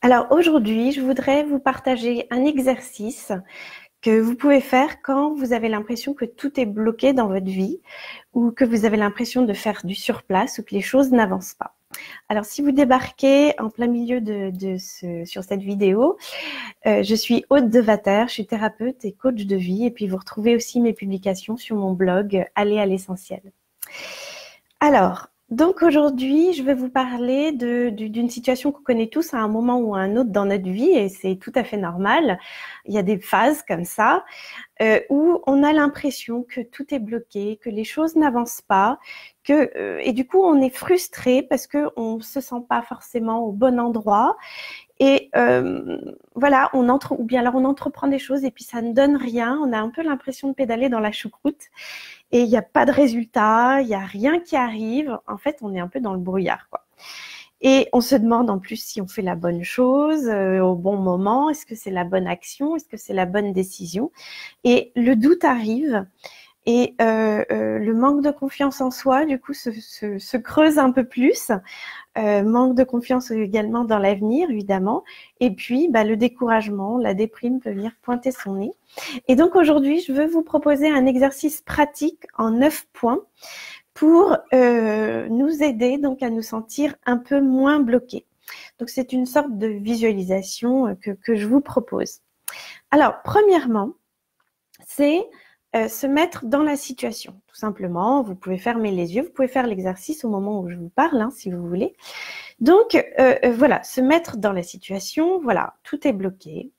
Alors aujourd'hui, je voudrais vous partager un exercice que vous pouvez faire quand vous avez l'impression que tout est bloqué dans votre vie ou que vous avez l'impression de faire du surplace ou que les choses n'avancent pas. Alors si vous débarquez en plein milieu sur cette vidéo, je suis Aude Devater, je suis thérapeute et coach de vie et puis vous retrouvez aussi mes publications sur mon blog Aller à l'essentiel. Alors, donc aujourd'hui, je vais vous parler d'une situation qu'on connaît tous à un moment ou à un autre dans notre vie et c'est tout à fait normal. Il y a des phases comme ça où on a l'impression que tout est bloqué, que les choses n'avancent pas, et du coup on est frustré parce qu'on ne se sent pas forcément au bon endroit. Et voilà, on entreprend des choses et puis ça ne donne rien. On a un peu l'impression de pédaler dans la choucroute et il n'y a pas de résultat, il n'y a rien qui arrive. En fait, on est un peu dans le brouillard, quoi. Et on se demande en plus si on fait la bonne chose au bon moment. Est-ce que c'est la bonne action? Est-ce que c'est la bonne décision? Et le doute arrive. Et le manque de confiance en soi, du coup, se creuse un peu plus. Manque de confiance également dans l'avenir, évidemment. Et puis, le découragement, la déprime peut venir pointer son nez. Et donc, aujourd'hui, je veux vous proposer un exercice pratique en 9 points pour nous aider donc à nous sentir un peu moins bloqués. Donc, c'est une sorte de visualisation que je vous propose. Alors, premièrement, c'est se mettre dans la situation, tout simplement. Vous pouvez fermer les yeux, vous pouvez faire l'exercice au moment où je vous parle, si vous voulez. Donc, voilà, se mettre dans la situation, voilà, tout est bloqué.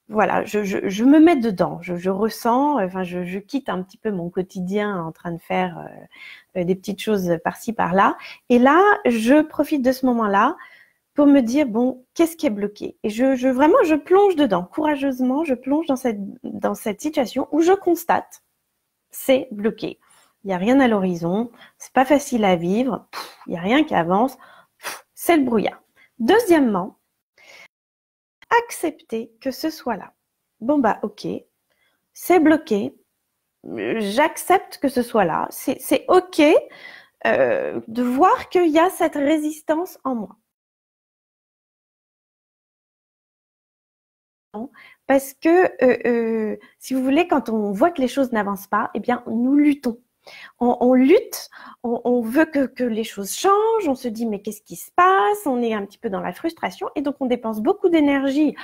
Voilà, je me mets dedans, je ressens, enfin, je quitte un petit peu mon quotidien en train de faire des petites choses par-ci, par-là. Et là, je profite de ce moment-là pour me dire, bon, qu'est-ce qui est bloqué? Et vraiment, je plonge dedans, courageusement, je plonge dans cette situation où je constate, c'est bloqué. Il n'y a rien à l'horizon, c'est pas facile à vivre, il n'y a rien qui avance, c'est le brouillard. Deuxièmement, accepter que ce soit là. Bon, ok, c'est bloqué, j'accepte que ce soit là, c'est ok de voir qu'il y a cette résistance en moi. Parce que, si vous voulez, quand on voit que les choses n'avancent pas, eh bien, nous luttons. On lutte, on veut que les choses changent, on se dit mais qu'est-ce qui se passe? On est un petit peu dans la frustration et donc on dépense beaucoup d'énergie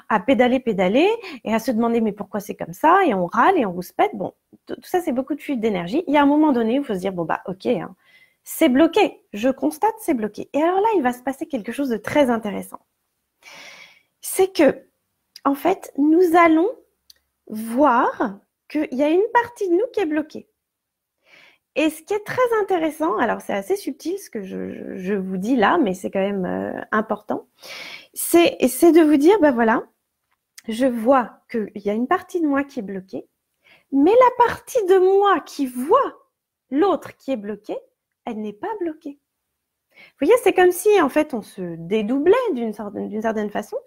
à pédaler et à se demander mais pourquoi c'est comme ça? Et on râle et on rouspète. Bon, tout ça c'est beaucoup de fuite d'énergie. Il y a un moment donné où il faut se dire bon ok, c'est bloqué, je constate c'est bloqué. Et alors là, il va se passer quelque chose de très intéressant. C'est que en fait, nous allons voir qu'il y a une partie de nous qui est bloquée. Et ce qui est très intéressant, alors c'est assez subtil ce que je vous dis là, mais c'est quand même important, c'est de vous dire, voilà, je vois qu'il y a une partie de moi qui est bloquée, mais la partie de moi qui voit l'autre qui est bloquée, elle n'est pas bloquée. Vous voyez, c'est comme si en fait on se dédoublait d'une certaine façon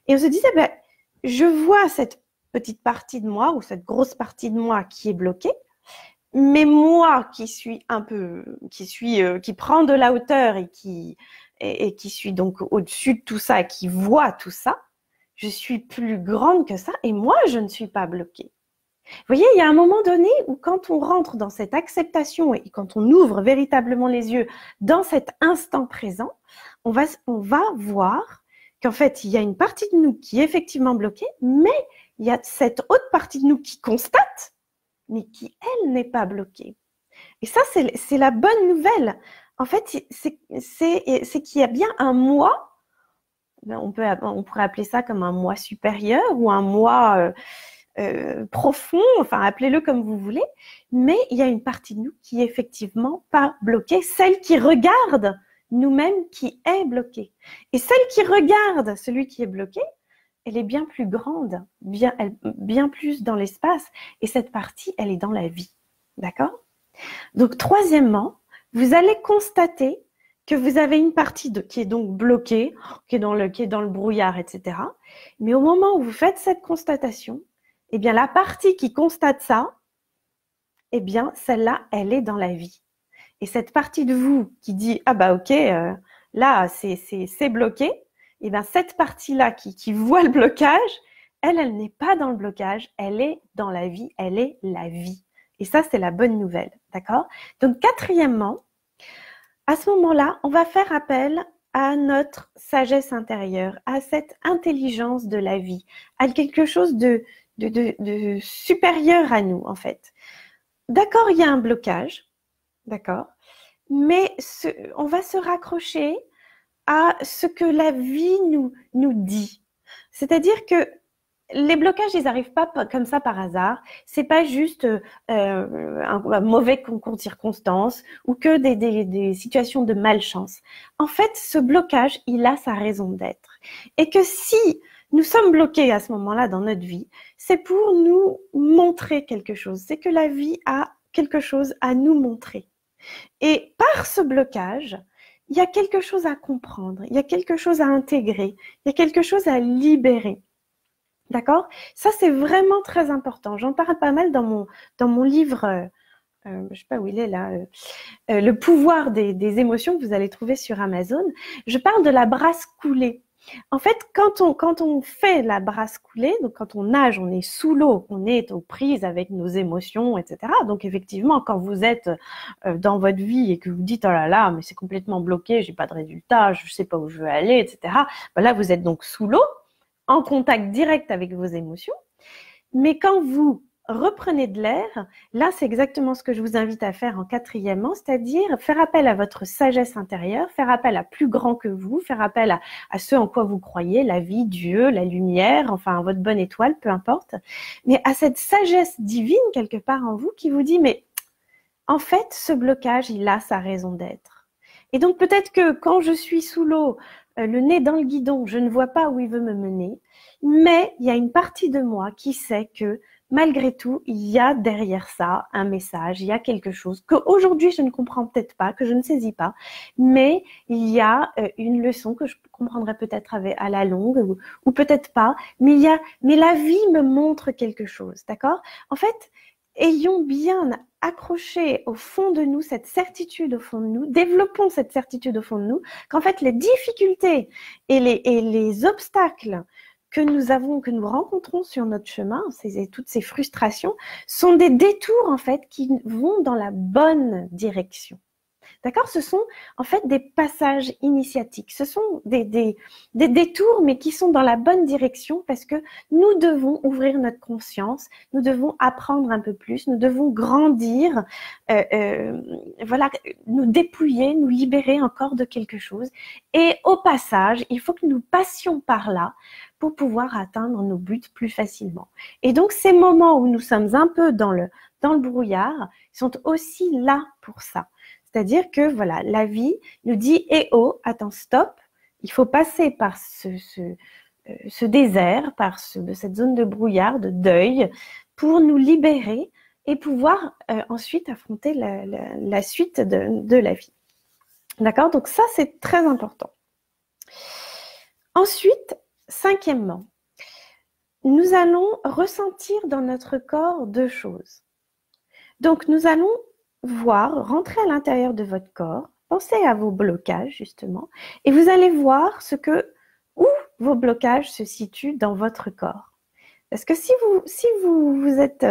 et on se disait, je vois cette petite partie de moi ou cette grosse partie de moi qui est bloquée, mais moi qui suis qui prend de la hauteur et qui suis donc au-dessus de tout ça et qui voit tout ça, je suis plus grande que ça et moi je ne suis pas bloquée. Vous voyez, il y a un moment donné où quand on rentre dans cette acceptation et quand on ouvre véritablement les yeux dans cet instant présent, on va voir qu'en fait, il y a une partie de nous qui est effectivement bloquée, mais il y a cette autre partie de nous qui constate, mais qui, elle, n'est pas bloquée. Et ça, c'est la bonne nouvelle. En fait, c'est qu'il y a bien un moi, on pourrait appeler ça comme un moi supérieur ou un moi profond, enfin appelez-le comme vous voulez, mais il y a une partie de nous qui est effectivement pas bloquée, celle qui regarde nous-mêmes qui est bloquée. Et celle qui regarde celui qui est bloqué, elle est bien plus grande, bien plus dans l'espace, et cette partie, elle est dans la vie. D'accord? Donc, troisièmement, vous allez constater que vous avez une partie qui est donc bloquée, qui est dans le brouillard, etc. Mais au moment où vous faites cette constatation, eh bien, la partie qui constate ça, eh bien, celle-là, elle est dans la vie. Et cette partie de vous qui dit, ok, là, c'est bloqué, et bien cette partie-là qui voit le blocage, elle n'est pas dans le blocage, elle est dans la vie, elle est la vie. Et ça, c'est la bonne nouvelle, d'accord? Donc, quatrièmement, à ce moment-là, on va faire appel à notre sagesse intérieure, à cette intelligence de la vie, à quelque chose de supérieur à nous, en fait. D'accord, il y a un blocage, d'accord, mais on va se raccrocher à ce que la vie nous dit. C'est-à-dire que les blocages, ils n'arrivent pas comme ça par hasard. C'est pas juste un mauvais concours de circonstances ou que des situations de malchance. En fait, ce blocage, il a sa raison d'être. Et que si nous sommes bloqués à ce moment-là dans notre vie, c'est pour nous montrer quelque chose. C'est que la vie a quelque chose à nous montrer. Et par ce blocage, il y a quelque chose à comprendre, il y a quelque chose à intégrer, il y a quelque chose à libérer. D'accord? Ça, c'est vraiment très important. J'en parle pas mal dans mon livre, je sais pas où il est là, Le pouvoir des émotions que vous allez trouver sur Amazon. Je parle de la brasse coulée. En fait, quand on fait la brasse coulée, donc quand on nage, on est sous l'eau, on est aux prises avec nos émotions, etc. Donc effectivement, quand vous êtes dans votre vie et que vous dites oh là là, mais c'est complètement bloqué, j'ai pas de résultat, je sais pas où je veux aller, etc. Ben là, vous êtes donc sous l'eau, en contact direct avec vos émotions. Mais quand vous reprenez de l'air, là, c'est exactement ce que je vous invite à faire en quatrièmement, c'est-à-dire faire appel à votre sagesse intérieure, faire appel à plus grand que vous, faire appel à ce en quoi vous croyez, la vie, Dieu, la lumière, enfin, votre bonne étoile, peu importe, mais à cette sagesse divine quelque part en vous qui vous dit, mais en fait, ce blocage, il a sa raison d'être. Et donc, peut-être que quand je suis sous l'eau, le nez dans le guidon, je ne vois pas où il veut me mener, mais il y a une partie de moi qui sait que malgré tout, il y a derrière ça un message, il y a quelque chose qu'aujourd'hui je ne comprends peut-être pas, que je ne saisis pas, mais il y a une leçon que je comprendrai peut-être à la longue ou peut-être pas, mais la vie me montre quelque chose, d'accord? En fait, ayons bien accroché au fond de nous cette certitude au fond de nous, développons cette certitude au fond de nous, qu'en fait les difficultés et les obstacles que nous rencontrons sur notre chemin, toutes ces frustrations, sont des détours en fait qui vont dans la bonne direction. D'accord? Ce sont en fait des passages initiatiques. Ce sont des détours, mais qui sont dans la bonne direction parce que nous devons ouvrir notre conscience, nous devons apprendre un peu plus, nous devons grandir, voilà, nous dépouiller, nous libérer encore de quelque chose. Et au passage, il faut que nous passions par là pour pouvoir atteindre nos buts plus facilement. Et donc, ces moments où nous sommes un peu dans le brouillard sont aussi là pour ça. C'est-à-dire que voilà, la vie nous dit eh oh, attends, stop, il faut passer par ce désert, par cette zone de brouillard, de deuil, pour nous libérer et pouvoir ensuite affronter la suite de la vie. D'accord? Donc ça, c'est très important. Ensuite, cinquièmement, nous allons ressentir dans notre corps deux choses. Donc, nous allons rentrer à l'intérieur de votre corps, pensez à vos blocages justement, et vous allez voir où vos blocages se situent dans votre corps. Parce que si vous êtes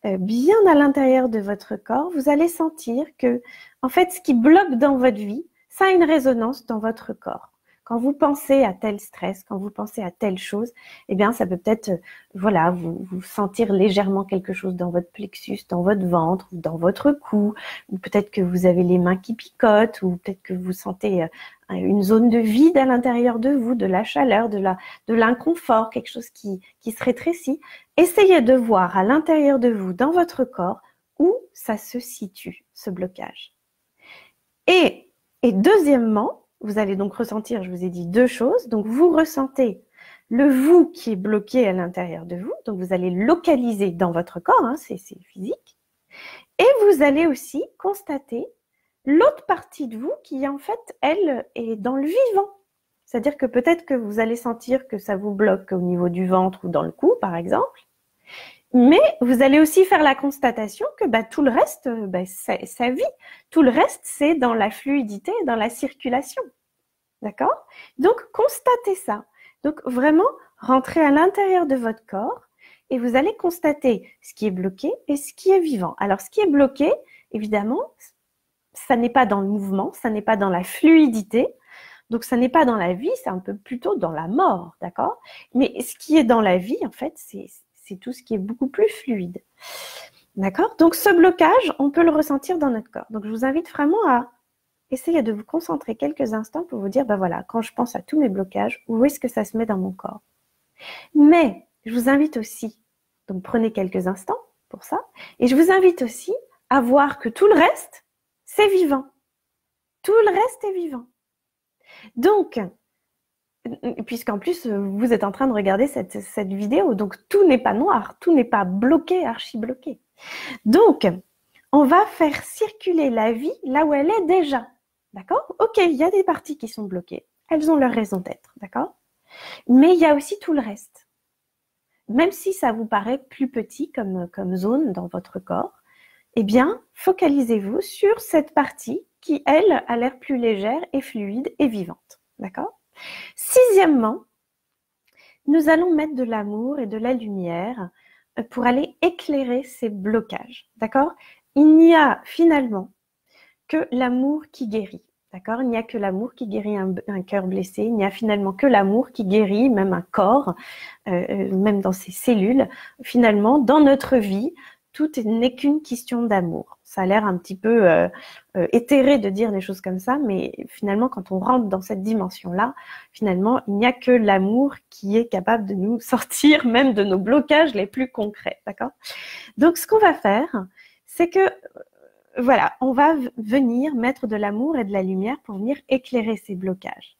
bien à l'intérieur de votre corps, vous allez sentir que, en fait, ce qui bloque dans votre vie, ça a une résonance dans votre corps. Quand vous pensez à tel stress, quand vous pensez à telle chose, eh bien, ça peut peut-être, voilà, vous sentir légèrement quelque chose dans votre plexus, dans votre ventre, ou dans votre cou, ou peut-être que vous avez les mains qui picotent, ou peut-être que vous sentez une zone de vide à l'intérieur de vous, de la chaleur, de l'inconfort, quelque chose qui se rétrécit. Essayez de voir à l'intérieur de vous, dans votre corps, où ça se situe, ce blocage. Et deuxièmement, vous allez donc ressentir, je vous ai dit deux choses. Donc, vous ressentez le vous qui est bloqué à l'intérieur de vous. Donc, vous allez localiser dans votre corps, hein, c'est physique. Et vous allez aussi constater l'autre partie de vous qui, en fait, elle, est dans le vivant. C'est-à-dire que peut-être que vous allez sentir que ça vous bloque au niveau du ventre ou dans le cou, par exemple. Mais vous allez aussi faire la constatation que tout le reste, ça vit. Tout le reste, c'est dans la fluidité, dans la circulation. D'accord? Donc, constatez ça. Donc, vraiment, rentrez à l'intérieur de votre corps et vous allez constater ce qui est bloqué et ce qui est vivant. Alors, ce qui est bloqué, évidemment, ça n'est pas dans le mouvement, ça n'est pas dans la fluidité, donc ça n'est pas dans la vie, c'est un peu plutôt dans la mort, d'accord? Mais ce qui est dans la vie, en fait, c'est tout ce qui est beaucoup plus fluide. D'accord? Donc, ce blocage, on peut le ressentir dans notre corps. Donc, je vous invite vraiment à essayer de vous concentrer quelques instants pour vous dire, ben voilà, quand je pense à tous mes blocages, où est-ce que ça se met dans mon corps? Mais je vous invite aussi, donc prenez quelques instants pour ça, et je vous invite aussi à voir que tout le reste, c'est vivant. Tout le reste est vivant. Donc, puisqu'en plus, vous êtes en train de regarder cette vidéo, donc tout n'est pas noir, tout n'est pas bloqué, archi-bloqué. Donc, on va faire circuler la vie là où elle est déjà. D'accord? Ok, il y a des parties qui sont bloquées. Elles ont leur raison d'être. D'accord? Mais il y a aussi tout le reste. Même si ça vous paraît plus petit comme zone dans votre corps, eh bien, focalisez-vous sur cette partie qui, elle, a l'air plus légère et fluide et vivante. D'accord? Sixièmement, nous allons mettre de l'amour et de la lumière pour aller éclairer ces blocages. D'accord? Il n'y a finalement que l'amour qui guérit. D'accord? Il n'y a que l'amour qui guérit un cœur blessé. Il n'y a finalement que l'amour qui guérit même un corps, même dans ses cellules. Finalement, dans notre vie, tout n'est qu'une question d'amour. Ça a l'air un petit peu éthéré de dire des choses comme ça, mais finalement, quand on rentre dans cette dimension-là, finalement, il n'y a que l'amour qui est capable de nous sortir même de nos blocages les plus concrets. D'accord? Donc, ce qu'on va faire, c'est que voilà, on va venir mettre de l'amour et de la lumière pour venir éclairer ces blocages.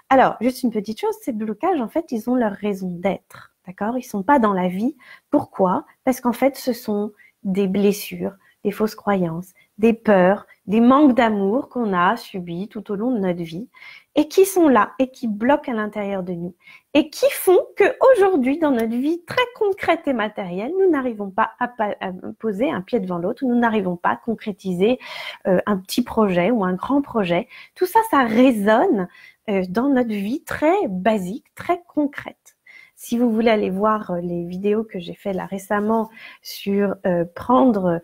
Alors, juste une petite chose, ces blocages, en fait, ils ont leur raison d'être, d'accord? Ils sont pas dans la vie. Pourquoi? Parce qu'en fait, ce sont des blessures, des fausses croyances, des peurs, des manques d'amour qu'on a subis tout au long de notre vie et qui sont là et qui bloquent à l'intérieur de nous et qui font qu'aujourd'hui, dans notre vie très concrète et matérielle, nous n'arrivons pas à poser un pied devant l'autre, nous n'arrivons pas à concrétiser un petit projet ou un grand projet. Tout ça, ça résonne dans notre vie très basique, très concrète. Si vous voulez aller voir les vidéos que j'ai fait là récemment sur prendre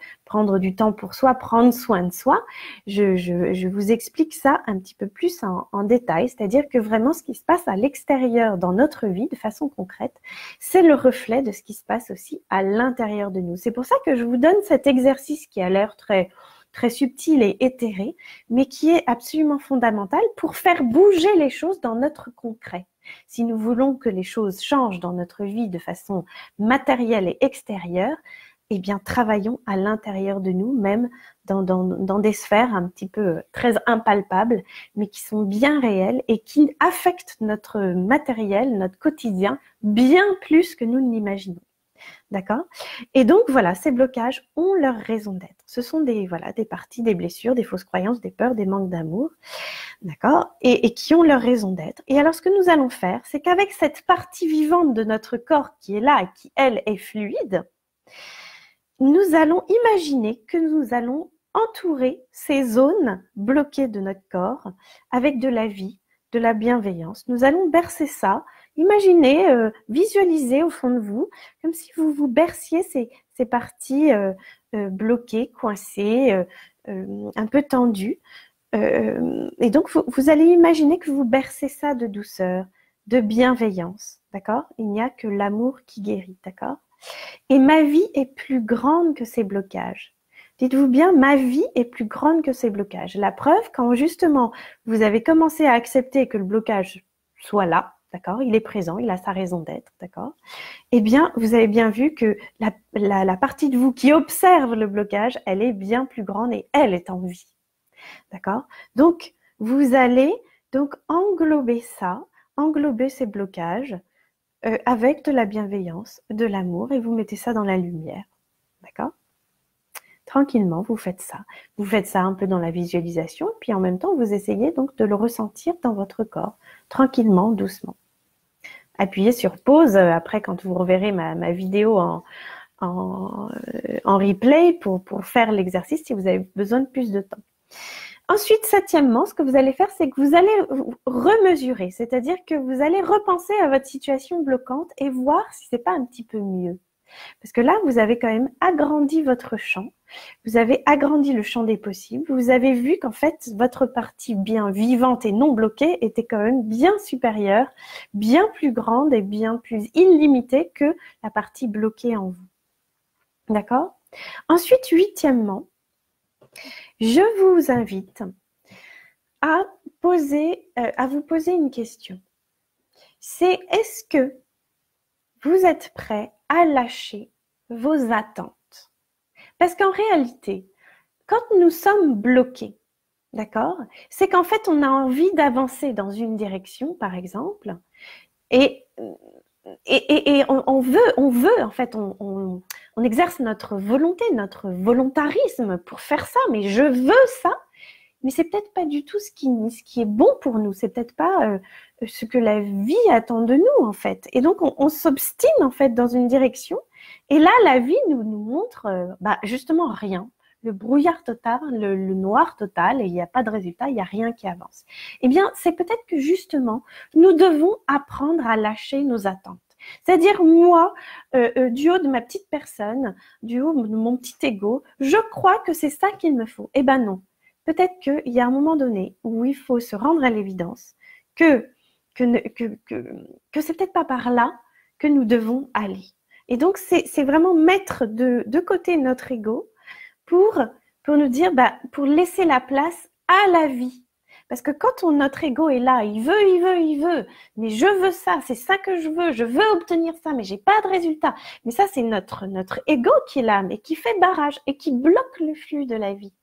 du temps pour soi, prendre soin de soi, je vous explique ça un petit peu plus en détail, c'est-à-dire que vraiment ce qui se passe à l'extérieur dans notre vie de façon concrète, c'est le reflet de ce qui se passe aussi à l'intérieur de nous. C'est pour ça que je vous donne cet exercice qui a l'air très subtil et éthéré, mais qui est absolument fondamental pour faire bouger les choses dans notre concret. Si nous voulons que les choses changent dans notre vie de façon matérielle et extérieure, eh bien, travaillons à l'intérieur de nous, même dans des sphères un petit peu très impalpables, mais qui sont bien réelles et qui affectent notre matériel, notre quotidien, bien plus que nous ne l'imaginons. D'accord? Et donc, voilà, ces blocages ont leur raison d'être. Ce sont des parties, des blessures, des fausses croyances, des peurs, des manques d'amour. D'accord? Et qui ont leur raison d'être. Et alors, ce que nous allons faire, c'est qu'avec cette partie vivante de notre corps qui est là et qui, elle, est fluide, nous allons imaginer que nous allons entourer ces zones bloquées de notre corps avec de la vie, de la bienveillance. Nous allons bercer ça. Imaginez, visualisez au fond de vous, comme si vous vous berciez ces parties bloquées, coincées, un peu tendues. Et donc, vous allez imaginer que vous bercez ça de douceur, de bienveillance, d'accord? Il n'y a que l'amour qui guérit, d'accord? Et ma vie est plus grande que ces blocages. Dites-vous bien, ma vie est plus grande que ces blocages. La preuve, quand justement vous avez commencé à accepter que le blocage soit là, d'accord? Il est présent, il a sa raison d'être, d'accord? Eh bien, vous avez bien vu que la partie de vous qui observe le blocage, elle est bien plus grande et elle est en vie. D'accord? Donc, vous allez donc englober ça, englober ces blocages avec de la bienveillance, de l'amour et vous mettez ça dans la lumière. D'accord? Tranquillement, vous faites ça. Vous faites ça un peu dans la visualisation, puis en même temps, vous essayez donc de le ressentir dans votre corps, tranquillement, doucement. Appuyez sur pause après quand vous reverrez ma vidéo en replay pour faire l'exercice si vous avez besoin de plus de temps. Ensuite, septièmement, ce que vous allez faire, c'est que vous allez remesurer, c'est-à-dire que vous allez repenser à votre situation bloquante et voir si c'est pas un petit peu mieux. Parce que là, vous avez quand même agrandi votre champ, vous avez agrandi le champ des possibles, vous avez vu qu'en fait, votre partie bien vivante et non bloquée était quand même bien supérieure, bien plus grande et bien plus illimitée que la partie bloquée en vous. D'accord? Ensuite, huitièmement, je vous invite à vous poser une question. C'est est-ce que vous êtes prêt à lâcher vos attentes? Parce qu'en réalité, quand nous sommes bloqués, d'accord, c'est qu'en fait, on a envie d'avancer dans une direction, par exemple, et on veut, en fait, on exerce notre volonté, notre volontarisme pour faire ça, mais je veux ça, mais c'est peut-être pas du tout ce qui est bon pour nous, c'est peut-être pas ce que la vie attend de nous, en fait. Et donc, on s'obstine, en fait, dans une direction, et là, la vie nous montre justement rien. Le brouillard total, le noir total, et il n'y a pas de résultat, il n'y a rien qui avance. Eh bien, c'est peut-être que justement, nous devons apprendre à lâcher nos attentes. C'est-à-dire, moi, du haut de ma petite personne, du haut de mon petit ego, je crois que c'est ça qu'il me faut. Eh ben non. Peut-être qu'il y a un moment donné où il faut se rendre à l'évidence que c'est peut-être pas par là que nous devons aller. Et donc, c'est vraiment mettre de côté notre ego pour nous dire, pour laisser la place à la vie. Parce que quand notre ego est là, il veut, mais je veux ça, c'est ça que je veux obtenir ça, mais j'ai pas de résultat. Mais ça, c'est notre ego qui est là, mais qui fait barrage et qui bloque le flux de la vie.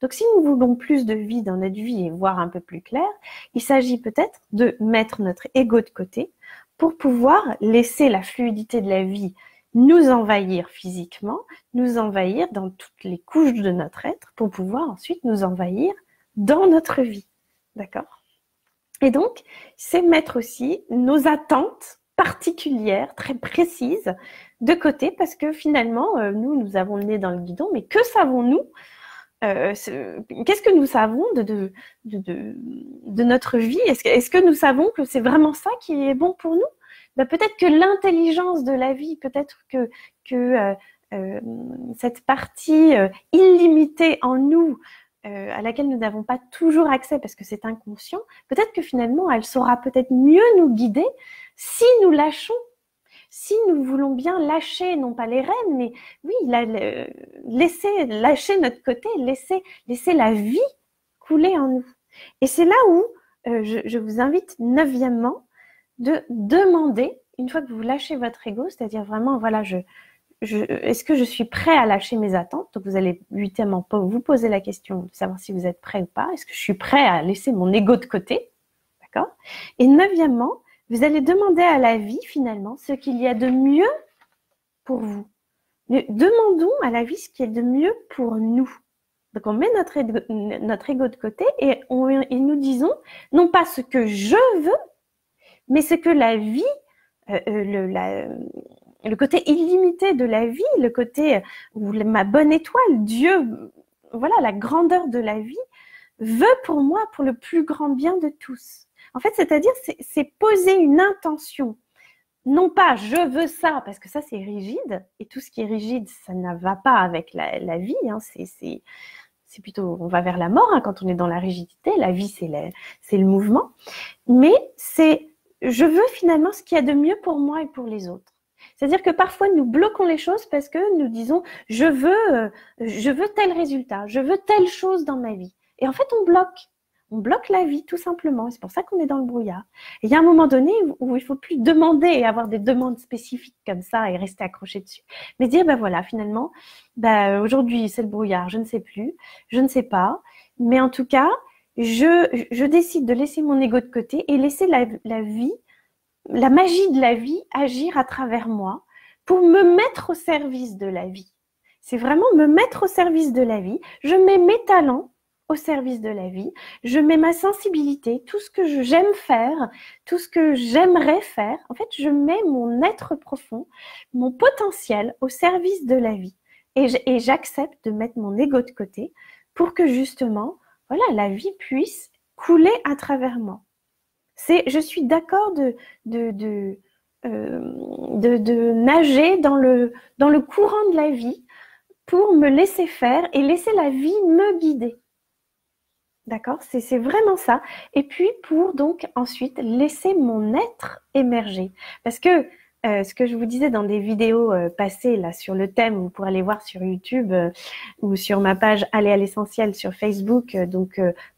Donc, si nous voulons plus de vie dans notre vie et voir un peu plus clair, il s'agit peut-être de mettre notre ego de côté pour pouvoir laisser la fluidité de la vie nous envahir physiquement, nous envahir dans toutes les couches de notre être pour pouvoir ensuite nous envahir dans notre vie. D'accord? Et donc, c'est mettre aussi nos attentes particulières, très précises, de côté parce que finalement, nous avons le nez dans le guidon, mais que savons-nous? Qu'est-ce que nous savons de notre vie? Est-ce que nous savons que c'est vraiment ça qui est bon pour nous? Peut-être que l'intelligence de la vie, peut-être que cette partie illimitée en nous, à laquelle nous n'avons pas toujours accès parce que c'est inconscient, peut-être que finalement, elle saura peut-être mieux nous guider si nous lâchons. Si nous voulons bien lâcher, non pas les rênes, mais oui, laisser lâcher notre côté, laisser la vie couler en nous. Et c'est là où je vous invite, neuvièmement, de demander, une fois que vous lâchez votre ego, c'est-à-dire vraiment, voilà, est-ce que je suis prêt à lâcher mes attentes? Donc vous allez huitièmement vous poser la question de savoir si vous êtes prêt ou pas. Est-ce que je suis prêt à laisser mon ego de côté? D'accord? Et neuvièmement, vous allez demander à la vie, finalement, ce qu'il y a de mieux pour vous. Demandons à la vie ce qu'il y a de mieux pour nous. Donc, on met notre ego de côté et nous disons, non pas ce que je veux, mais ce que la vie, le côté illimité de la vie, le côté où ma bonne étoile, Dieu, voilà, la grandeur de la vie, veut pour moi, pour le plus grand bien de tous. En fait, c'est-à-dire, c'est poser une intention. Non pas je veux ça, parce que ça c'est rigide, et tout ce qui est rigide, ça ne va pas avec la vie, hein, c'est plutôt, on va vers la mort hein, quand on est dans la rigidité, la vie c'est le mouvement, mais c'est je veux finalement ce qu'il y a de mieux pour moi et pour les autres. C'est-à-dire que parfois nous bloquons les choses parce que nous disons je veux tel résultat, je veux telle chose dans ma vie, et en fait on bloque la vie tout simplement, et c'est pour ça qu'on est dans le brouillard. Et il y a un moment donné où il ne faut plus demander et avoir des demandes spécifiques comme ça et rester accroché dessus, mais dire voilà, finalement, aujourd'hui c'est le brouillard, je ne sais plus, je ne sais pas, mais en tout cas, je décide de laisser mon ego de côté et laisser la vie, la magie de la vie agir à travers moi pour me mettre au service de la vie. C'est vraiment me mettre au service de la vie. Je mets mes talents au service de la vie, je mets ma sensibilité, tout ce que j'aime faire, tout ce que j'aimerais faire, en fait, je mets mon être profond, mon potentiel au service de la vie. Et j'accepte de mettre mon ego de côté pour que justement, voilà, la vie puisse couler à travers moi. Je suis d'accord de nager dans le courant de la vie pour me laisser faire et laisser la vie me guider. D'accord? C'est vraiment ça. Et puis pour donc ensuite laisser mon être émerger. Parce que ce que je vous disais dans des vidéos passées là sur le thème, vous pourrez aller voir sur YouTube ou sur ma page Aller à l'essentiel sur Facebook.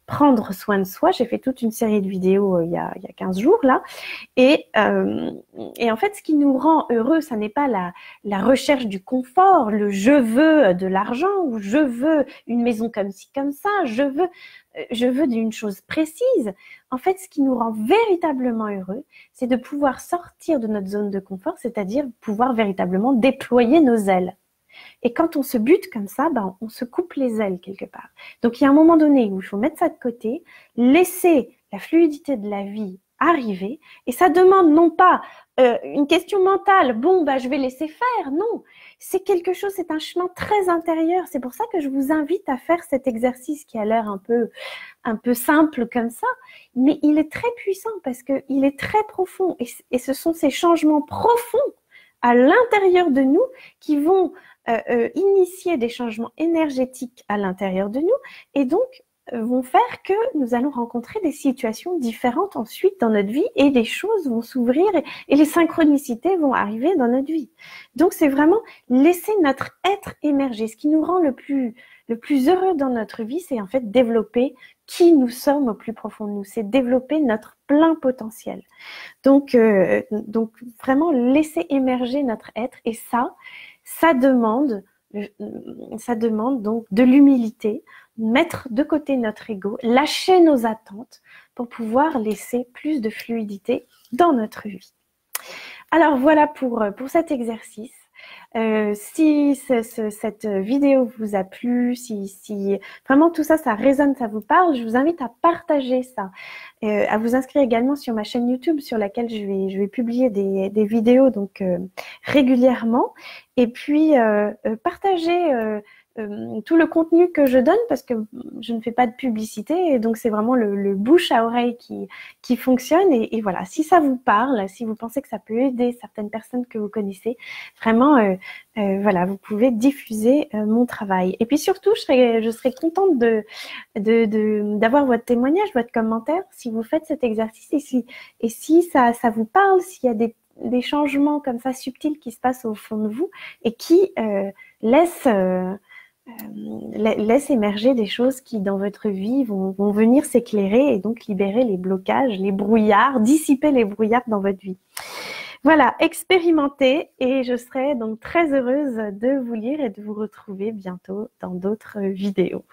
Prendre soin de soi. J'ai fait toute une série de vidéos il y a 15 jours là. Et en fait, ce qui nous rend heureux, ça n'est pas la recherche du confort, le je veux de l'argent ou je veux une maison comme ci, comme ça, je veux d'une chose précise. En fait, ce qui nous rend véritablement heureux, c'est de pouvoir sortir de notre zone de confort, c'est-à-dire pouvoir véritablement déployer nos ailes. Et quand on se bute comme ça, ben, on se coupe les ailes quelque part. Donc, il y a un moment donné où il faut mettre ça de côté, laisser la fluidité de la vie arriver. Et ça demande non pas une question mentale, bon, bah, je vais laisser faire. Non, c'est quelque chose, c'est un chemin très intérieur. C'est pour ça que je vous invite à faire cet exercice qui a l'air un peu simple comme ça, mais il est très puissant parce qu'il est très profond. Et ce sont ces changements profonds à l'intérieur de nous qui vont initier des changements énergétiques à l'intérieur de nous et donc vont faire que nous allons rencontrer des situations différentes ensuite dans notre vie et des choses vont s'ouvrir et les synchronicités vont arriver dans notre vie. Donc c'est vraiment laisser notre être émerger. Ce qui nous rend le plus heureux dans notre vie, c'est en fait développer qui nous sommes au plus profond de nous, c'est développer notre plein potentiel. Donc vraiment laisser émerger notre être et ça demande donc de l'humilité, mettre de côté notre ego, lâcher nos attentes pour pouvoir laisser plus de fluidité dans notre vie. Alors voilà pour cet exercice. Si cette vidéo vous a plu, si vraiment tout ça, ça résonne, ça vous parle, je vous invite à partager ça, à vous inscrire également sur ma chaîne YouTube sur laquelle je vais publier des vidéos donc régulièrement et puis partager tout le contenu que je donne parce que je ne fais pas de publicité et donc c'est vraiment le bouche à oreille qui fonctionne et voilà, si ça vous parle, si vous pensez que ça peut aider certaines personnes que vous connaissez, vraiment voilà, vous pouvez diffuser mon travail. Et puis surtout, je serais contente d'avoir votre témoignage, votre commentaire si vous faites cet exercice et si ça vous parle, s'il y a des changements comme ça subtils qui se passent au fond de vous et qui laissent émerger des choses qui dans votre vie vont venir s'éclairer et donc libérer les blocages, les brouillards, dissiper les brouillards dans votre vie. Voilà, expérimentez et je serai donc très heureuse de vous lire et de vous retrouver bientôt dans d'autres vidéos.